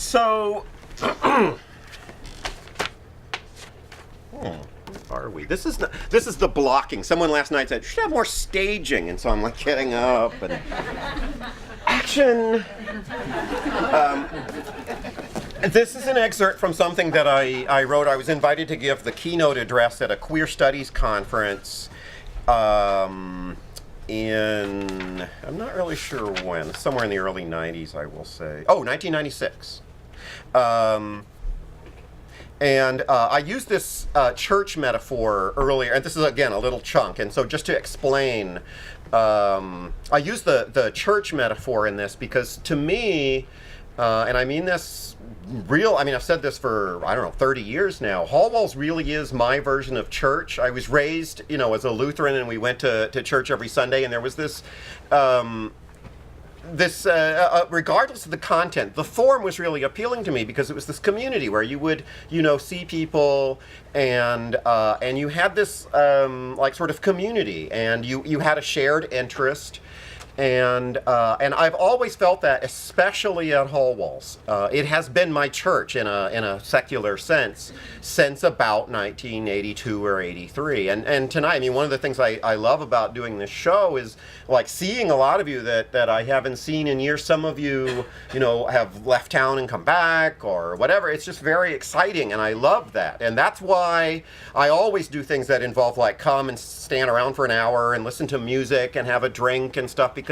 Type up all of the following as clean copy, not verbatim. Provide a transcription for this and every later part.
So, where are we? This is the blocking. Someone last night said, should have more staging, and so I'm like getting up and action. This is an excerpt from something that I wrote. I was invited to give the keynote address at a queer studies conference in, I'm not really sure when, somewhere in the early 90s, I will say. Oh, 1996. And I used this church metaphor earlier, and this is, again, a little chunk. And so just to explain, I used the church metaphor in this because to me, and I mean this I've said this for, 30 years now. Hallwalls really is my version of church. I was raised, as a Lutheran, and we went to church every Sunday, and there was this, regardless of the content, the form was really appealing to me because it was this community where you would, see people and you had this, sort of community, and you had a shared interest. And I've always felt that, especially at Hallwalls. It has been my church in a secular sense since about 1982 or 83. And tonight, one of the things I love about doing this show is like seeing a lot of you that I haven't seen in years. Some of you, have left town and come back or whatever. It's just very exciting, and I love that. And that's why I always do things that involve like come and stand around for an hour and listen to music and have a drink and stuff, because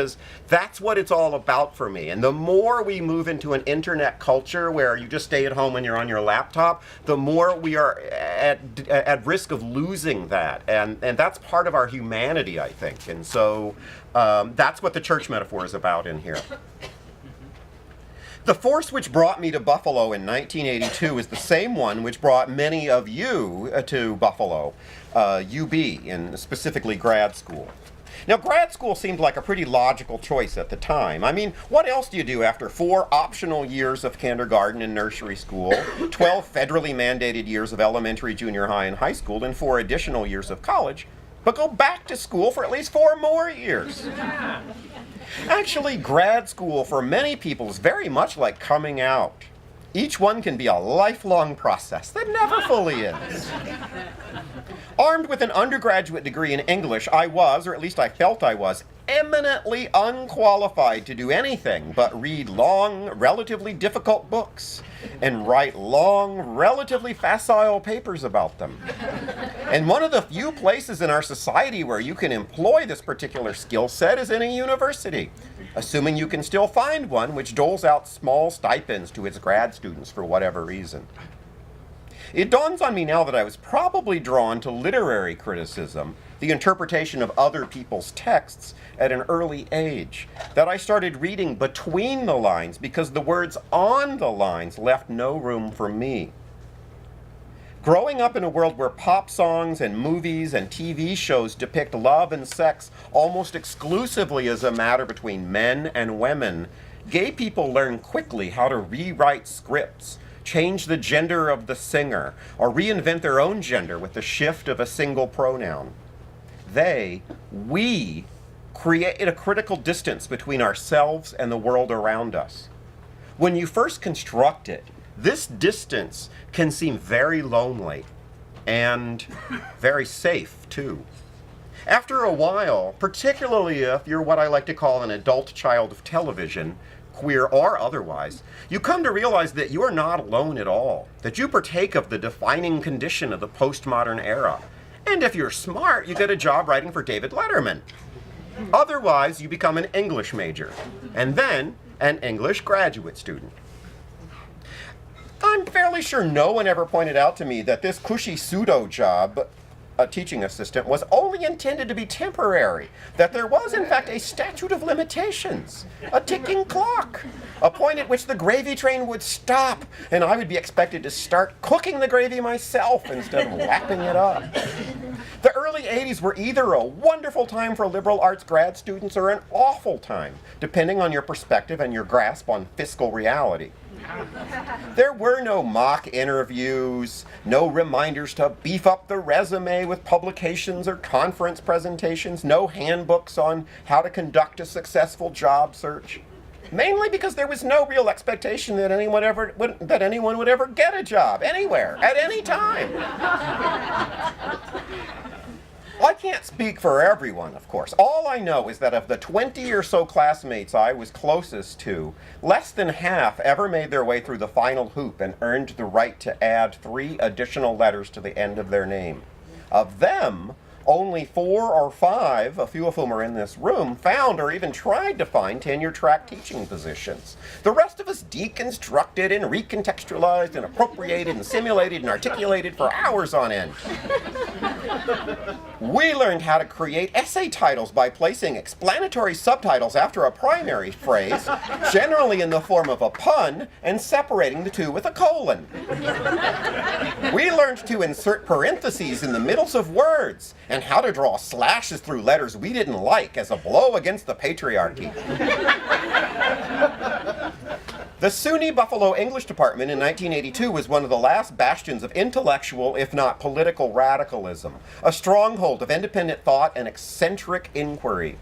that's what it's all about for me. And the more we move into an internet culture where you just stay at home when you're on your laptop, the more we are at risk of losing that. And that's part of our humanity, I think. And so that's what the church metaphor is about in here. The force which brought me to Buffalo in 1982 is the same one which brought many of you to Buffalo, UB, and specifically grad school. Now, grad school seemed like a pretty logical choice at the time. What else do you do after 4 optional years of kindergarten and nursery school, 12 federally mandated years of elementary, junior high, and high school, and 4 additional years of college, but go back to school for at least 4 more years? Actually, grad school for many people is very much like coming out. Each one can be a lifelong process that never fully ends. Armed with an undergraduate degree in English, I was, or at least I felt I was, eminently unqualified to do anything but read long, relatively difficult books and write long, relatively facile papers about them. And one of the few places in our society where you can employ this particular skill set is in a university, assuming you can still find one which doles out small stipends to its grad students for whatever reason. It dawns on me now that I was probably drawn to literary criticism, the interpretation of other people's texts, at an early age, that I started reading between the lines because the words on the lines left no room for me. Growing up in a world where pop songs and movies and TV shows depict love and sex almost exclusively as a matter between men and women, gay people learn quickly how to rewrite scripts, change the gender of the singer, or reinvent their own gender with the shift of a single pronoun. We create a critical distance between ourselves and the world around us. When you first construct it, this distance can seem very lonely and very safe, too. After a while, particularly if you're what I like to call an adult child of television, queer or otherwise, you come to realize that you are not alone at all, that you partake of the defining condition of the postmodern era. And if you're smart, you get a job writing for David Letterman. Otherwise, you become an English major, and then an English graduate student. I'm fairly sure no one ever pointed out to me that this cushy pseudo job, a teaching assistant, was only intended to be temporary, that there was in fact a statute of limitations, a ticking clock, a point at which the gravy train would stop and I would be expected to start cooking the gravy myself instead of lapping it up. The early 80s were either a wonderful time for liberal arts grad students or an awful time, depending on your perspective and your grasp on fiscal reality. There were no mock interviews, no reminders to beef up the resume with publications or conference presentations, no handbooks on how to conduct a successful job search. Mainly because there was no real expectation that anyone would ever get a job anywhere at any time. I can't speak for everyone, of course. All I know is that of the 20 or so classmates I was closest to, less than half ever made their way through the final hoop and earned the right to add 3 additional letters to the end of their name. Of them, only 4 or 5, a few of whom are in this room, found or even tried to find tenure-track teaching positions. The rest of us deconstructed and recontextualized and appropriated and simulated and articulated for hours on end. We learned how to create essay titles by placing explanatory subtitles after a primary phrase, generally in the form of a pun, and separating the two with a colon. We learned to insert parentheses in the middles of words, and how to draw slashes through letters we didn't like as a blow against the patriarchy. The SUNY Buffalo English Department in 1982 was one of the last bastions of intellectual, if not political, radicalism, a stronghold of independent thought and eccentric inquiry.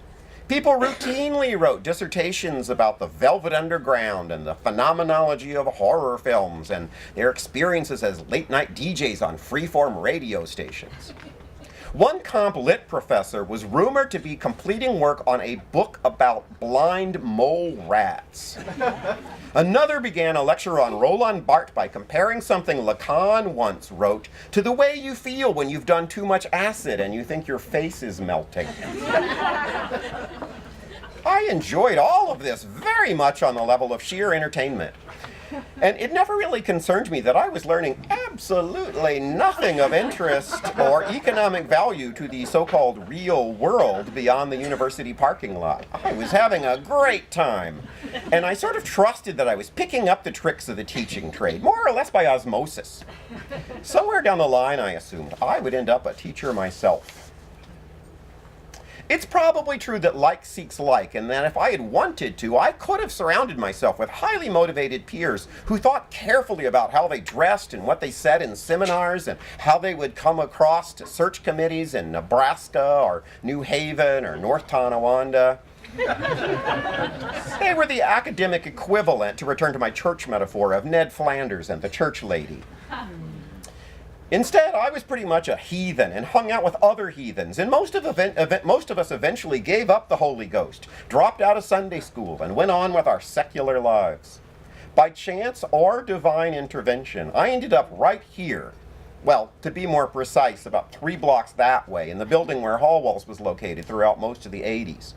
People routinely wrote dissertations about the Velvet Underground and the phenomenology of horror films and their experiences as late-night DJs on freeform radio stations. One comp lit professor was rumored to be completing work on a book about blind mole rats. Another began a lecture on Roland Barthes by comparing something Lacan once wrote to the way you feel when you've done too much acid and you think your face is melting. I enjoyed all of this very much on the level of sheer entertainment. And it never really concerned me that I was learning absolutely nothing of interest or economic value to the so-called real world beyond the university parking lot. I was having a great time. And I sort of trusted that I was picking up the tricks of the teaching trade, more or less by osmosis. Somewhere down the line, I assumed, I would end up a teacher myself. It's probably true that like seeks like, and that if I had wanted to, I could have surrounded myself with highly motivated peers who thought carefully about how they dressed and what they said in seminars and how they would come across to search committees in Nebraska or New Haven or North Tonawanda. They were the academic equivalent, to return to my church metaphor, of Ned Flanders and the church lady. Instead, I was pretty much a heathen and hung out with other heathens, and most of us eventually gave up the Holy Ghost, dropped out of Sunday school, and went on with our secular lives. By chance or divine intervention, I ended up right here. Well, to be more precise, about 3 blocks that way, in the building where Hallwalls was located throughout most of the 80s.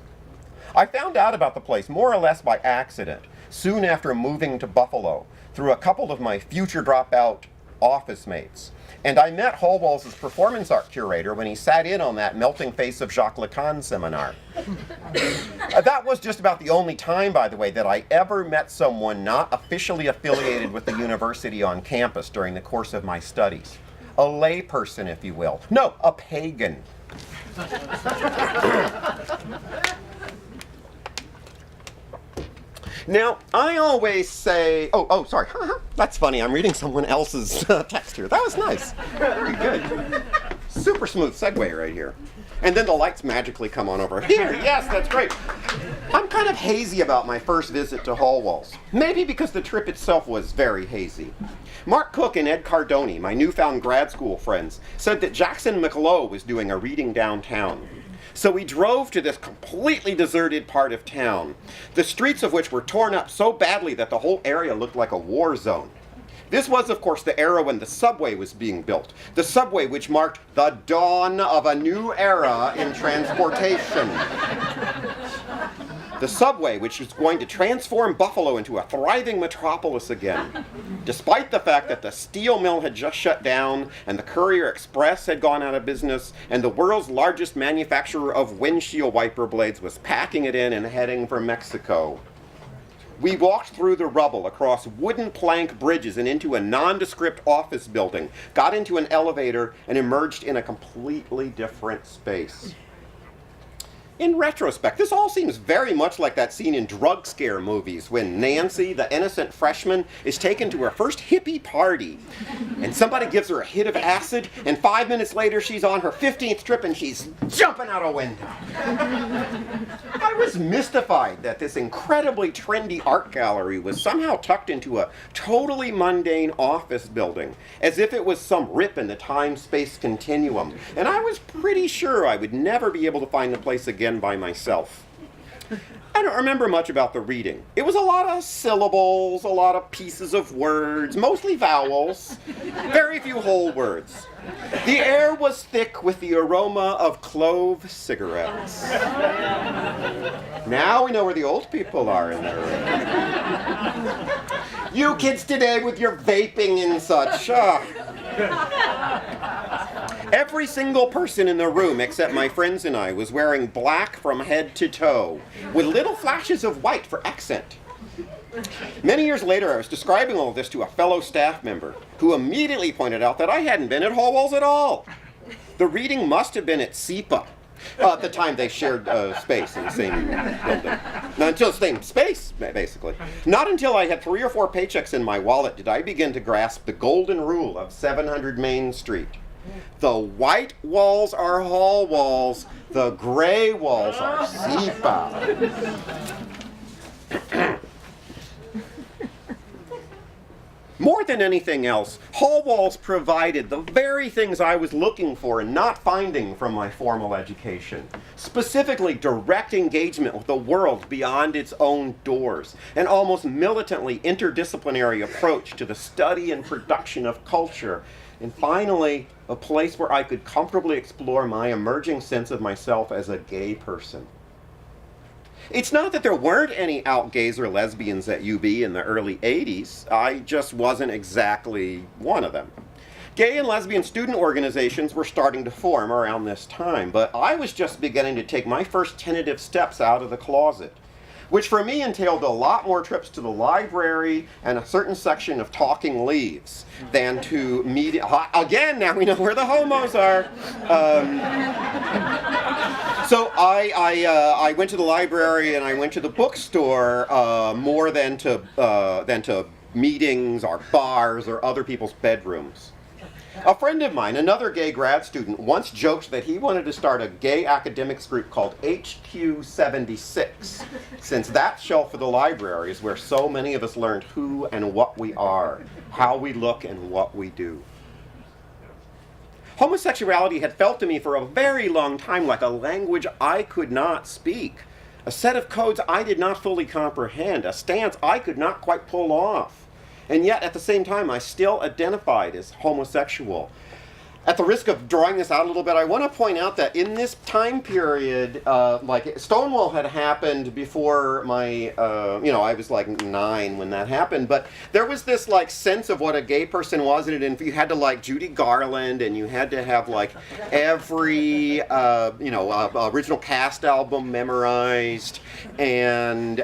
I found out about the place more or less by accident, soon after moving to Buffalo, through a couple of my future dropout office mates. And I met Hallwalls' performance art curator when he sat in on that Melting Face of Jacques Lacan seminar. That was just about the only time, by the way, that I ever met someone not officially affiliated with the university on campus during the course of my studies. A layperson, if you will. No, a pagan. Now, I always say, sorry, that's funny, I'm reading someone else's text here. That was nice, very good. Super smooth segue right here. And then the lights magically come on over here. Yes, that's great. I'm kind of hazy about my first visit to Hallwalls. Maybe because the trip itself was very hazy. Mark Cook and Ed Cardoni, my newfound grad school friends, said that Jackson McLough was doing a reading downtown. So we drove to this completely deserted part of town, the streets of which were torn up so badly that the whole area looked like a war zone. This was, of course, the era when the subway was being built, the subway which marked the dawn of a new era in transportation. The subway, which was going to transform Buffalo into a thriving metropolis again, despite the fact that the steel mill had just shut down, and the Courier Express had gone out of business, and the world's largest manufacturer of windshield wiper blades was packing it in and heading for Mexico. We walked through the rubble, across wooden plank bridges and into a nondescript office building, got into an elevator, and emerged in a completely different space. In retrospect, this all seems very much like that scene in drug scare movies when Nancy, the innocent freshman, is taken to her first hippie party. And somebody gives her a hit of acid, and 5 minutes later she's on her 15th trip and she's jumping out a window. I was was mystified that this incredibly trendy art gallery was somehow tucked into a totally mundane office building, as if it was some rip in the time-space continuum. And I was pretty sure I would never be able to find the place again by myself. I don't remember much about the reading. It was a lot of syllables, a lot of pieces of words, mostly vowels, very few whole words. The air was thick with the aroma of clove cigarettes. Now we know where the old people are in their room. You kids today with your vaping and such. Every single person in the room, except my friends and I, was wearing black from head to toe, with little flashes of white for accent. Many years later, I was describing all of this to a fellow staff member, who immediately pointed out that I hadn't been at Hallwalls at all. The reading must have been at SEPA. At the time they shared space in the same building. Not until the same space, basically. Not until I had 3 or 4 paychecks in my wallet did I begin to grasp the golden rule of 700 Main Street. The white walls are Hallwalls, the gray walls are SEPA. More than anything else, Hallwalls provided the very things I was looking for and not finding from my formal education. Specifically, direct engagement with the world beyond its own doors, an almost militantly interdisciplinary approach to the study and production of culture, and finally, a place where I could comfortably explore my emerging sense of myself as a gay person. It's not that there weren't any out gays or lesbians at UB in the early 80s. I just wasn't exactly one of them. Gay and lesbian student organizations were starting to form around this time, but I was just beginning to take my first tentative steps out of the closet, which for me entailed a lot more trips to the library and a certain section of Talking Leaves than to media. Again, now we know where the homos are. So I went to the library and I went to the bookstore more than to meetings or bars or other people's bedrooms. A friend of mine, another gay grad student, once joked that he wanted to start a gay academics group called HQ76, since that shelf of the library is where so many of us learned who and what we are, how we look and what we do. Homosexuality had felt to me for a very long time like a language I could not speak, a set of codes I did not fully comprehend, a stance I could not quite pull off. And yet, at the same time, I still identified as homosexual. At the risk of drawing this out a little bit, I want to point out that in this time period, like Stonewall had happened before my, I was like 9 when that happened, but there was this like sense of what a gay person was, and you had to like Judy Garland, and you had to have like every, original cast album memorized, and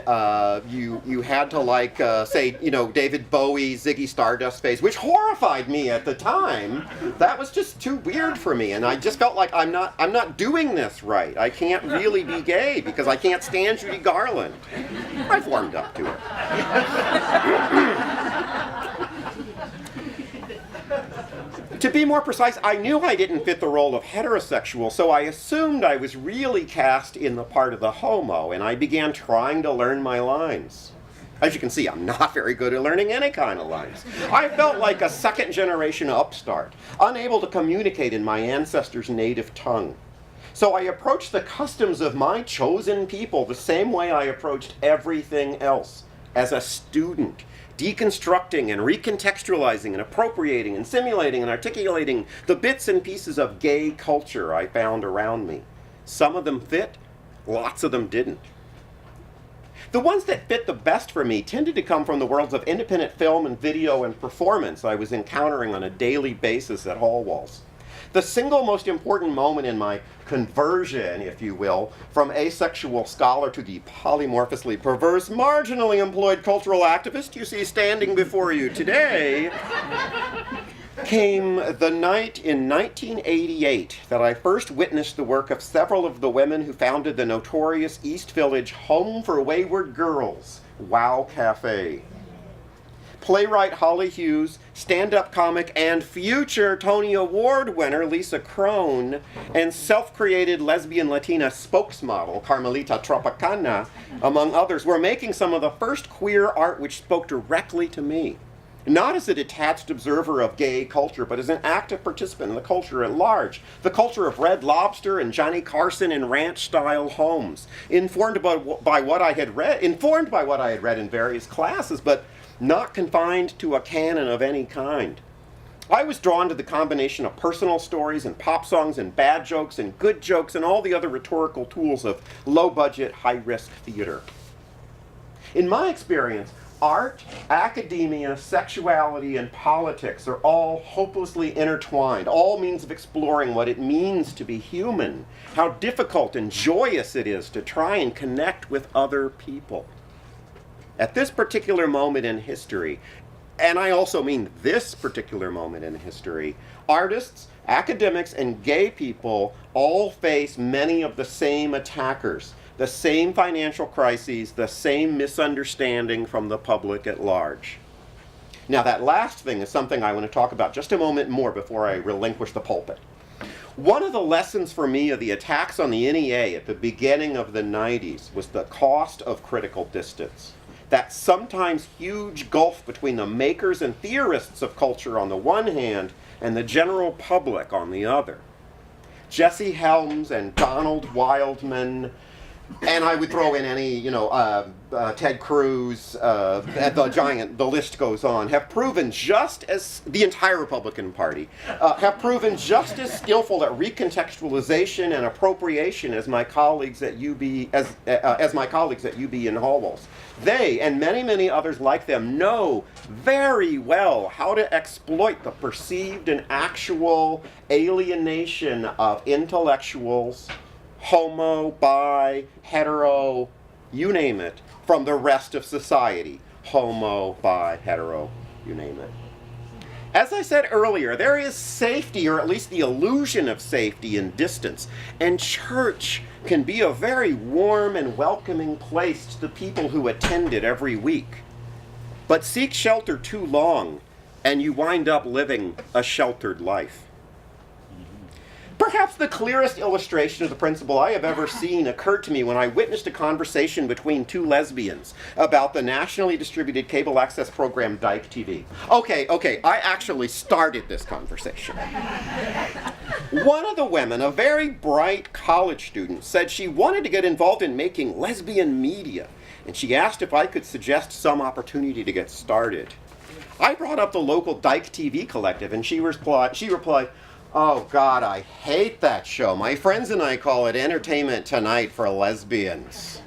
you had to like say, David Bowie, Ziggy Stardust face, which horrified me at the time. That was just too weird for me, and I just felt like I'm not doing this right. I can't really be gay because I can't stand Judy Garland. I've warmed up to it. To be more precise, I knew I didn't fit the role of heterosexual, so I assumed I was really cast in the part of the homo, and I began trying to learn my lines. As you can see, I'm not very good at learning any kind of lines. I felt like a second-generation upstart, unable to communicate in my ancestors' native tongue. So I approached the customs of my chosen people the same way I approached everything else, as a student, deconstructing and recontextualizing and appropriating and simulating and articulating the bits and pieces of gay culture I found around me. Some of them fit, lots of them didn't. The ones that fit the best for me tended to come from the worlds of independent film and video and performance I was encountering on a daily basis at Hallwalls. The single most important moment in my conversion, if you will, from asexual scholar to the polymorphously perverse, marginally employed cultural activist you see standing before you today, came the night in 1988 that I first witnessed the work of several of the women who founded the notorious East Village Home for Wayward Girls, WOW Cafe. playwright Holly Hughes, stand-up comic and future Tony Award winner Lisa Crone, and self-created lesbian Latina spokesmodel Carmelita Tropicana, among others, were making some of the first queer art which spoke directly to me. Not as a detached observer of gay culture, but as an active participant in the culture at large. The culture of Red Lobster and Johnny Carson in ranch-style homes. Informed by what I had read in various classes, but not confined to a canon of any kind. I was drawn to the combination of personal stories and pop songs and bad jokes and good jokes and all the other rhetorical tools of low-budget, high-risk theater. In my experience, art, academia, sexuality, and politics are all hopelessly intertwined, all means of exploring what it means to be human, how difficult and joyous it is to try and connect with other people. At this particular moment in history, and I also mean this particular moment in history, artists, academics, and gay people all face many of the same attackers, the same financial crises, the same misunderstanding from the public at large. Now, that last thing is something I want to talk about just a moment more before I relinquish the pulpit. One of the lessons for me of the attacks on the NEA at the beginning of the 90s was the cost of critical distance. That sometimes huge gulf between the makers and theorists of culture on the one hand and the general public on the other. Jesse Helms and Donald Wildman, and I would throw in any, Ted Cruz, the list goes on, have proven just as, the entire Republican Party, have proven just as skillful at recontextualization and appropriation as my colleagues at UB, as my colleagues at UB and Hallwalls. They, and many, many others like them, know very well how to exploit the perceived and actual alienation of intellectuals, homo, bi, hetero, you name it, from the rest of society. Homo, bi, hetero, you name it. As I said earlier, there is safety, or at least the illusion of safety, in distance. And church can be a very warm and welcoming place to the people who attend it every week. But seek shelter too long, and you wind up living a sheltered life. Perhaps the clearest illustration of the principle I have ever seen occurred to me when I witnessed a conversation between two lesbians about the nationally distributed cable access program Dyke TV. Okay, I actually started this conversation. One of the women, a very bright college student, said she wanted to get involved in making lesbian media, and she asked if I could suggest some opportunity to get started. I brought up the local Dyke TV collective, and she replied, "Oh God, I hate that show. My friends and I call it Entertainment Tonight for lesbians."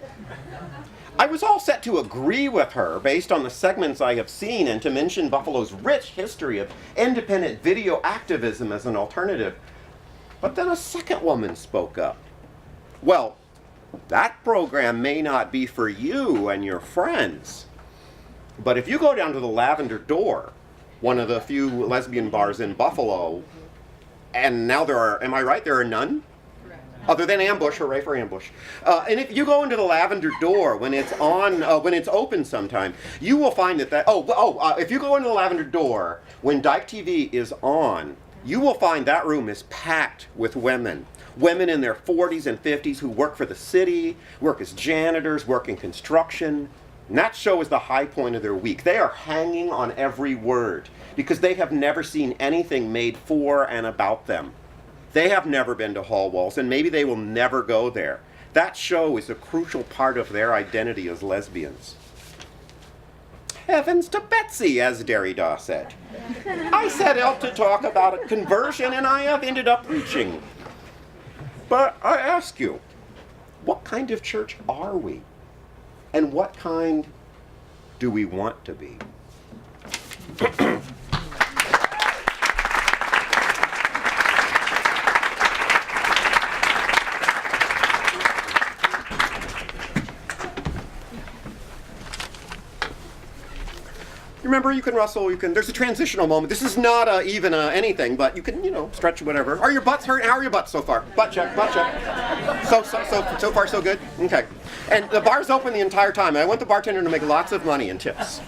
I was all set to agree with her based on the segments I have seen and to mention Buffalo's rich history of independent video activism as an alternative. But then a second woman spoke up. "Well, that program may not be for you and your friends, but if you go down to the Lavender Door, one of the few lesbian bars in Buffalo, and now there are, am I right, there are none? Correct. Other than Ambush, hooray for Ambush. And if you go into the Lavender Door when it's on, when it's open sometime, you will find if you go into the Lavender Door when Dyke TV is on, you will find that room is packed with women. Women in their 40s and 50s who work for the city, work as janitors, work in construction. And that show is the high point of their week. They are hanging on every word, because they have never seen anything made for and about them. They have never been to Hallwalls, and maybe they will never go there. That show is a crucial part of their identity as lesbians. Heavens to Betsy, as Derrida said. I set out to talk about a conversion, and I have ended up preaching. But I ask you, what kind of church are we? And what kind do we want to be? Remember, you can rustle, there's a transitional moment. This is not even anything, but you can, stretch whatever. Are your butts hurt? How are your butts so far? Butt check. So far, so good? Okay. And the bar's open the entire time. I want the bartender to make lots of money in tips.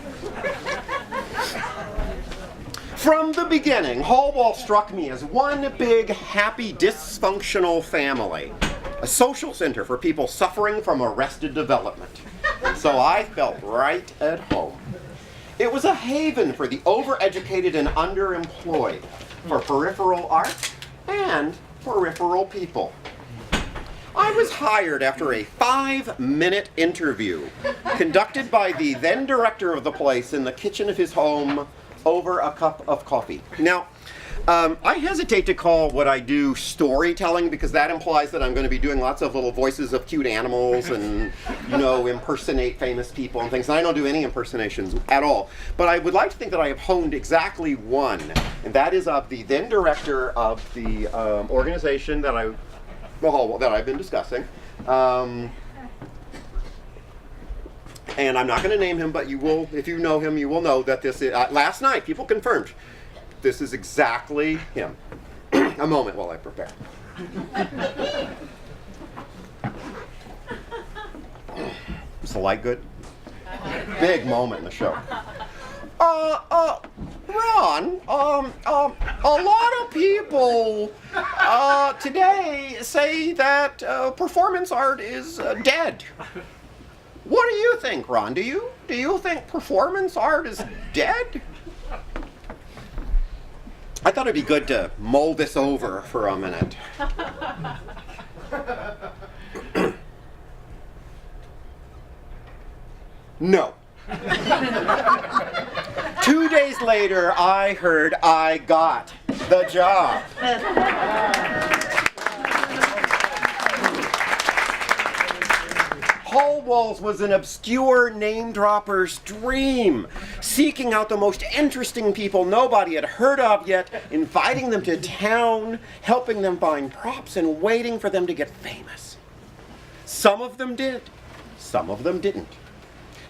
From the beginning, Hallwalls struck me as one big, happy, dysfunctional family. A social center for people suffering from arrested development. So I felt right at home. It was a haven for the overeducated and underemployed, for peripheral art and peripheral people. I was hired after a 5-minute interview conducted by the then director of the place in the kitchen of his home over a cup of coffee. Now, I hesitate to call what I do storytelling because that implies that I'm going to be doing lots of little voices of cute animals and, impersonate famous people and things. And I don't do any impersonations at all. But I would like to think that I have honed exactly one, and that is of the then director of the organization that I've been discussing. And I'm not going to name him, but you will, if you know him, you will know that this is, last night, people confirmed, this is exactly him. A moment while I prepare. Is the light good? Big moment in the show. Ron, a lot of people today say that performance art is dead. What do you think, Ron? Do you think performance art is dead? I thought it'd be good to mull this over for a minute. No. 2 days later, I heard I got the job. Hallwalls was an obscure name-dropper's dream, seeking out the most interesting people nobody had heard of yet, inviting them to town, helping them find props, and waiting for them to get famous. Some of them did, some of them didn't.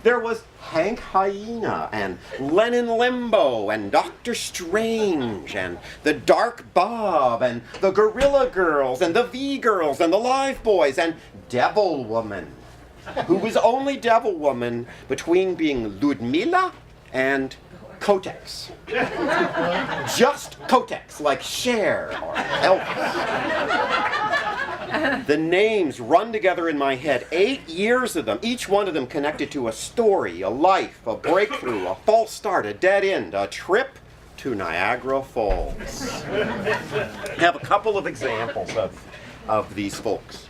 There was Hank Hyena, and Lennon Limbo, and Dr. Strange, and the Dark Bob, and the Gorilla Girls, and the V-Girls, and the Live Boys, and Devil Woman, who was only Devil Woman between being Ludmilla and Kotex. Just Kotex, like Cher or Elvis. The names run together in my head, 8 years of them, each one of them connected to a story, a life, a breakthrough, a false start, a dead end, a trip to Niagara Falls. I have a couple of examples of these folks.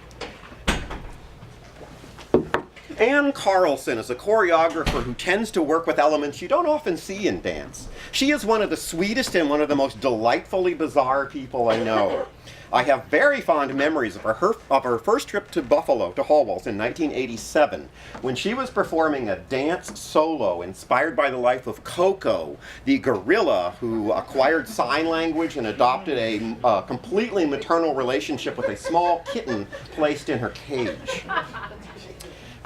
Ann Carlson is a choreographer who tends to work with elements you don't often see in dance. She is one of the sweetest and one of the most delightfully bizarre people I know. I have very fond memories of her first trip to Buffalo, to Hallwalls in 1987, when she was performing a dance solo inspired by the life of Coco, the gorilla who acquired sign language and adopted a completely maternal relationship with a small kitten placed in her cage.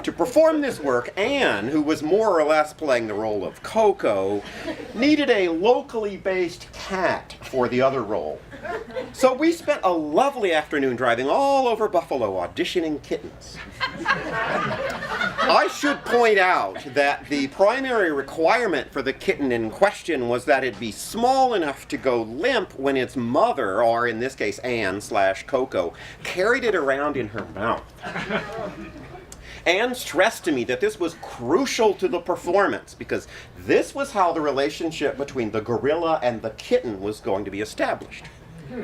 To perform this work, Anne, who was more or less playing the role of Coco, needed a locally based cat for the other role. So we spent a lovely afternoon driving all over Buffalo auditioning kittens. I should point out that the primary requirement for the kitten in question was that it be small enough to go limp when its mother, or in this case Anne/Coco, carried it around in her mouth. Anne stressed to me that this was crucial to the performance because this was how the relationship between the gorilla and the kitten was going to be established.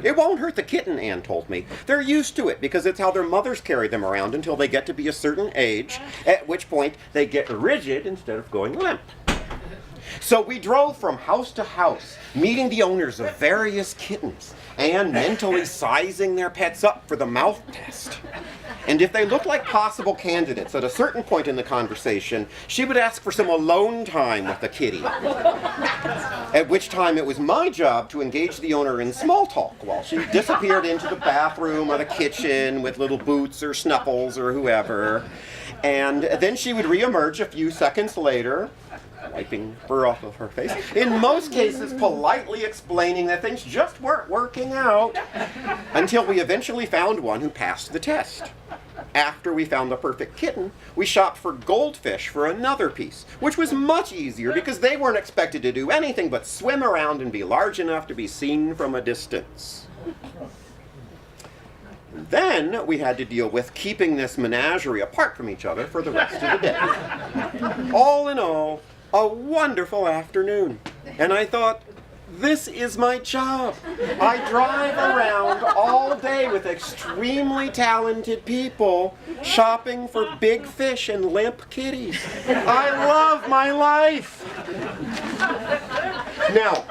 It won't hurt the kitten, Anne told me. They're used to it because it's how their mothers carry them around until they get to be a certain age, at which point they get rigid instead of going limp. So we drove from house to house, meeting the owners of various kittens, and mentally sizing their pets up for the mouth test. And if they looked like possible candidates at a certain point in the conversation, she would ask for some alone time with the kitty. At which time it was my job to engage the owner in small talk while she disappeared into the bathroom or the kitchen with little Boots or Snuffles or whoever. And then she would reemerge a few seconds later, wiping fur off of her face, in most cases politely explaining that things just weren't working out, until we eventually found one who passed the test. after we found the perfect kitten, we shopped for goldfish for another piece, which was much easier because they weren't expected to do anything but swim around and be large enough to be seen from a distance. Then we had to deal with keeping this menagerie apart from each other for the rest of the day. All in all, a wonderful afternoon. And I thought, this is my job. I drive around all day with extremely talented people shopping for big fish and limp kitties. I love my life. Now,